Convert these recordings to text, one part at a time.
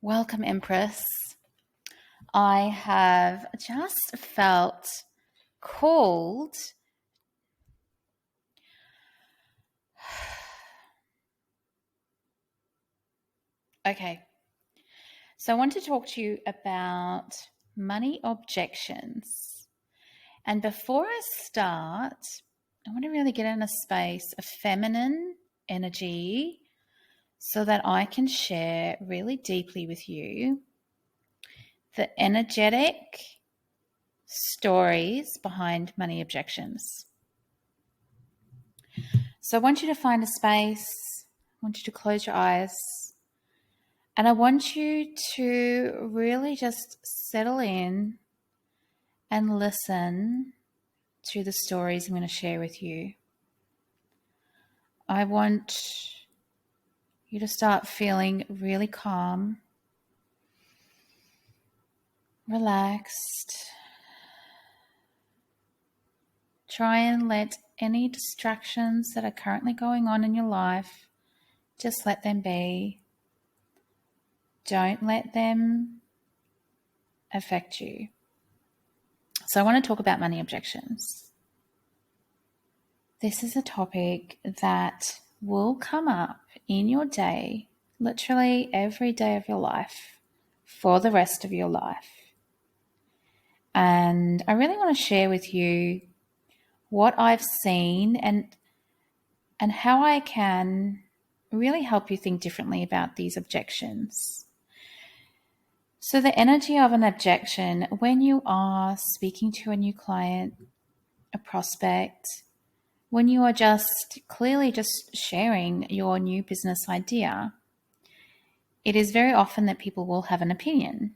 Welcome, Empress. I have just felt called. Okay, so I want to talk to you about money objections. And before I start, I want to really get in a space of feminine energy so that I can share really deeply with you the energetic stories behind money objections. So I want you to find a space. I want you to close your eyes. And I want you to really just settle in and listen to the stories I'm going to share with you. I want you to start feeling really calm, relaxed. Try and let any distractions that are currently going on in your life, just let them be. Don't let them affect you. So I want to talk about money objections. This is a topic that will come up in your day, literally every day of your life, for the rest of your life. And I really want to share with you what I've seen and how I can really help you think differently about these objections. So the energy of an objection, when you are speaking to a new client, a prospect, when you are just clearly just sharing your new business idea, it is very often that people will have an opinion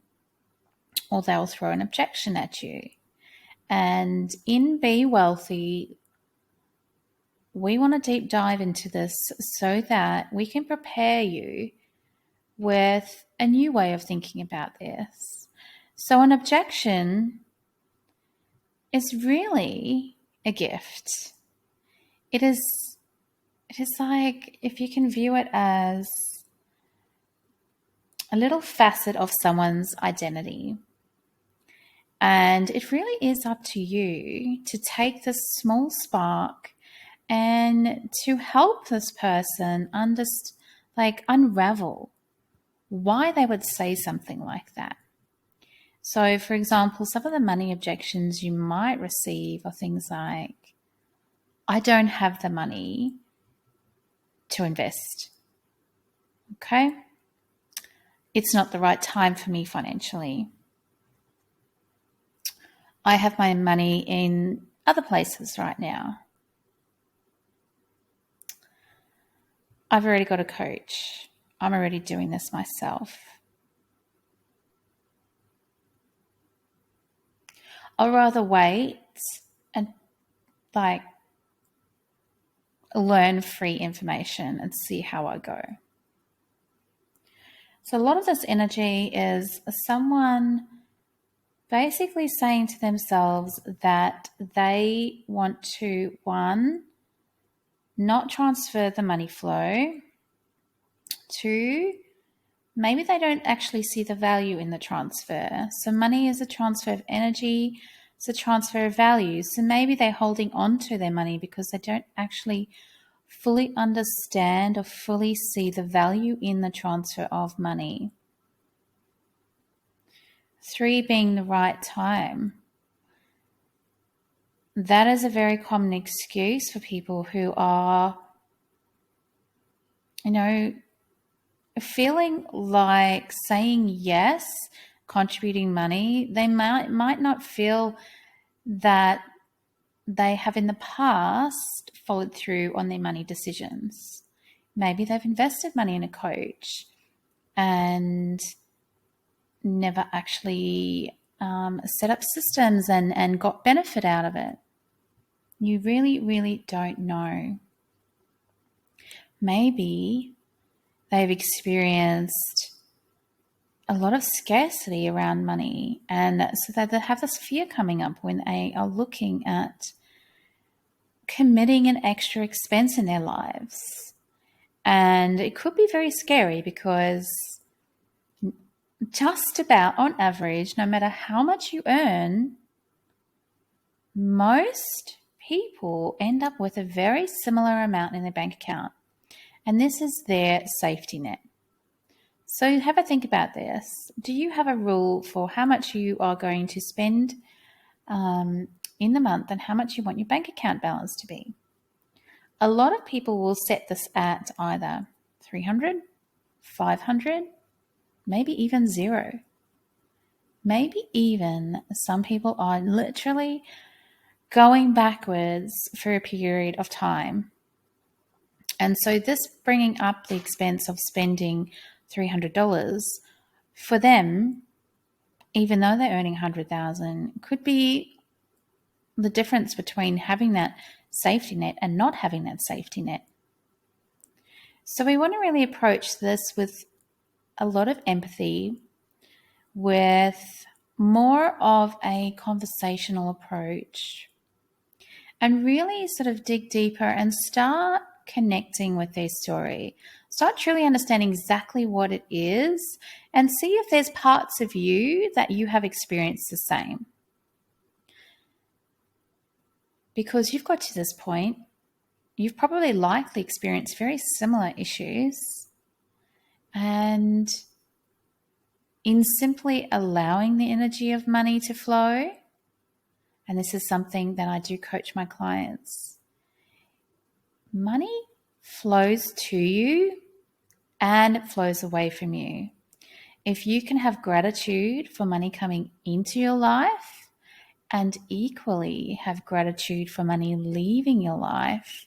or they'll throw an objection at you. And in Be Wealthy, we want to deep dive into this so that we can prepare you with a new way of thinking about this. So an objection is really a gift. It is like, if you can view it as a little facet of someone's identity. And it really is up to you to take this small spark and to help this person unravel why they would say something like that. So, for example, some of the money objections you might receive are things like, I don't have the money to invest. Okay? It's not the right time for me financially. I have my money in other places right now. I've already got a coach. I'm already doing this myself. I'd rather wait and learn free information and see how I go. So a lot of this energy is someone basically saying to themselves that they want to, one, not transfer the money flow. Two, maybe they don't actually see the value in the transfer. So money is a transfer of energy, it's a transfer of value. So maybe they're holding on to their money because they don't actually fully understand or fully see the value in the transfer of money. Three, being the right time. That is a very common excuse for people who are, feeling like saying yes, contributing money. They might not feel that they have in the past followed through on their money decisions. Maybe they've invested money in a coach and never actually set up systems and got benefit out of it. You really, really don't know. Maybe they've experienced a lot of scarcity around money, and so they have this fear coming up when they are looking at committing an extra expense in their lives. And it could be very scary because just about on average, no matter how much you earn, most people end up with a very similar amount in their bank account. And this is their safety net. So have a think about this. Do you have a rule for how much you are going to spend in the month and how much you want your bank account balance to be? A lot of people will set this at either 300, 500, maybe even zero. Maybe even some people are literally going backwards for a period of time. And so this bringing up the expense of spending $300 for them, even though they're earning $100,000, could be the difference between having that safety net and not having that safety net. So we want to really approach this with a lot of empathy, with more of a conversational approach, and really sort of dig deeper and start connecting with their story. Start truly understanding exactly what it is and see if there's parts of you that you have experienced the same. Because you've got to this point, you've probably likely experienced very similar issues. And in simply allowing the energy of money to flow, and this is something that I do coach my clients, money flows to you and it flows away from you. If you can have gratitude for money coming into your life and equally have gratitude for money leaving your life,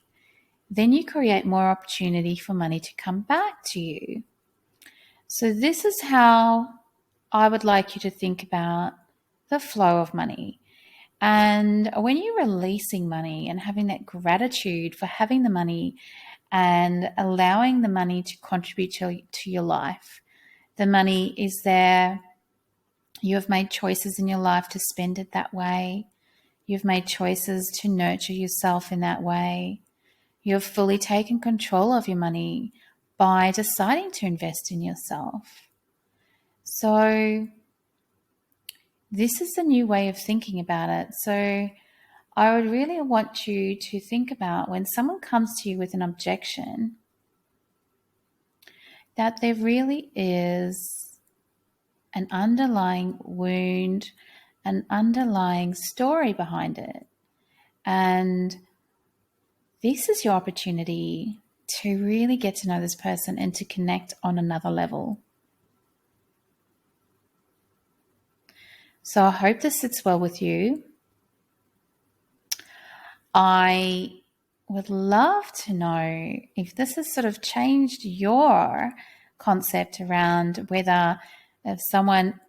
then you create more opportunity for money to come back to you. So this is how I would like you to think about the flow of money. And when you're releasing money and having that gratitude for having the money and allowing the money to contribute to your life, the money is there. You have made choices in your life to spend it that way. You've made choices to nurture yourself in that way. You've fully taken control of your money by deciding to invest in yourself. So this is a new way of thinking about it. So I would really want you to think about when someone comes to you with an objection, that there really is an underlying wound, an underlying story behind it. And this is your opportunity to really get to know this person and to connect on another level. So I hope this sits well with you. I would love to know if this has sort of changed your concept around whether if someone,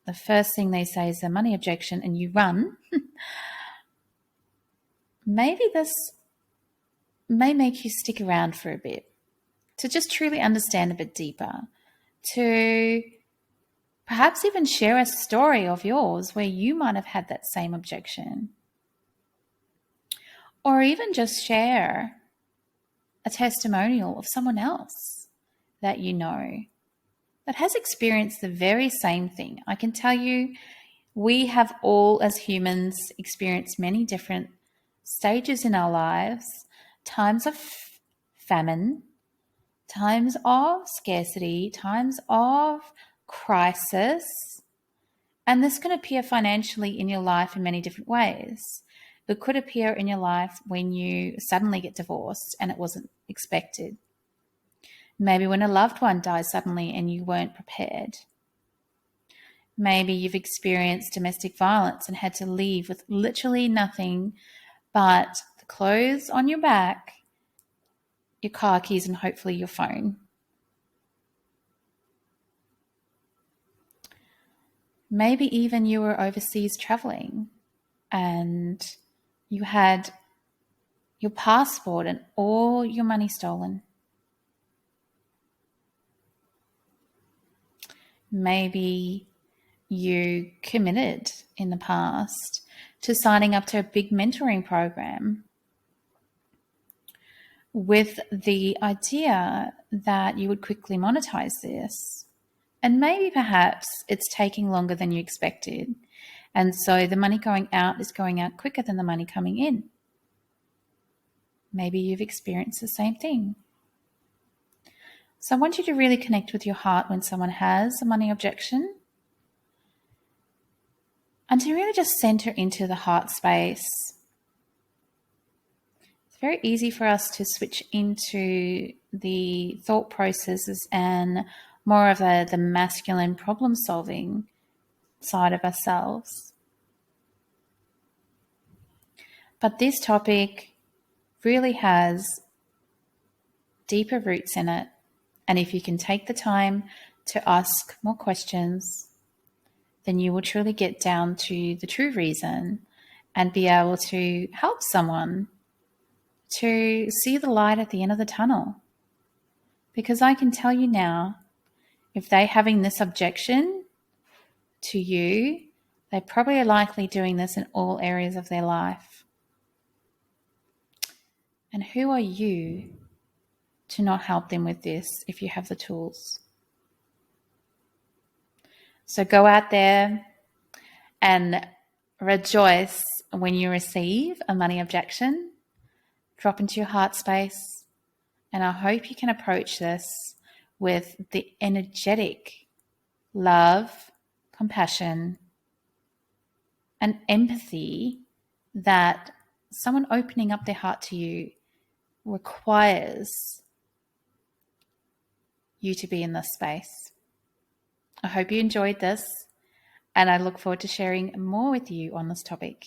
the first thing they say is a money objection and you run, maybe this may make you stick around for a bit to just truly understand a bit deeper, to perhaps even share a story of yours where you might have had that same objection. Or even just share a testimonial of someone else that you know that has experienced the very same thing. I can tell you, we have all as humans experienced many different stages in our lives, times of famine, times of scarcity, times of crisis, and this can appear financially in your life in many different ways. It could appear in your life when you suddenly get divorced and it wasn't expected. Maybe when a loved one dies suddenly and you weren't prepared. Maybe you've experienced domestic violence and had to leave with literally nothing but the clothes on your back, your car keys, and hopefully your phone. Maybe even you were overseas traveling and you had your passport and all your money stolen. Maybe you committed in the past to signing up to a big mentoring program with the idea that you would quickly monetize this, And maybe perhaps it's taking longer than you expected. And so the money going out is going out quicker than the money coming in. Maybe you've experienced the same thing. So I want you to really connect with your heart when someone has a money objection, and to really just center into the heart space. It's very easy for us to switch into the thought processes and more of the masculine problem solving side of ourselves. But this topic really has deeper roots in it. And if you can take the time to ask more questions, then you will truly get down to the true reason and be able to help someone to see the light at the end of the tunnel. Because I can tell you now, if they're having this objection to you, they probably are likely doing this in all areas of their life. And who are you to not help them with this if you have the tools? So go out there and rejoice when you receive a money objection. Drop into your heart space. And I hope you can approach this with the energetic love, compassion, and empathy that someone opening up their heart to you requires you to be in this space. I hope you enjoyed this, and I look forward to sharing more with you on this topic.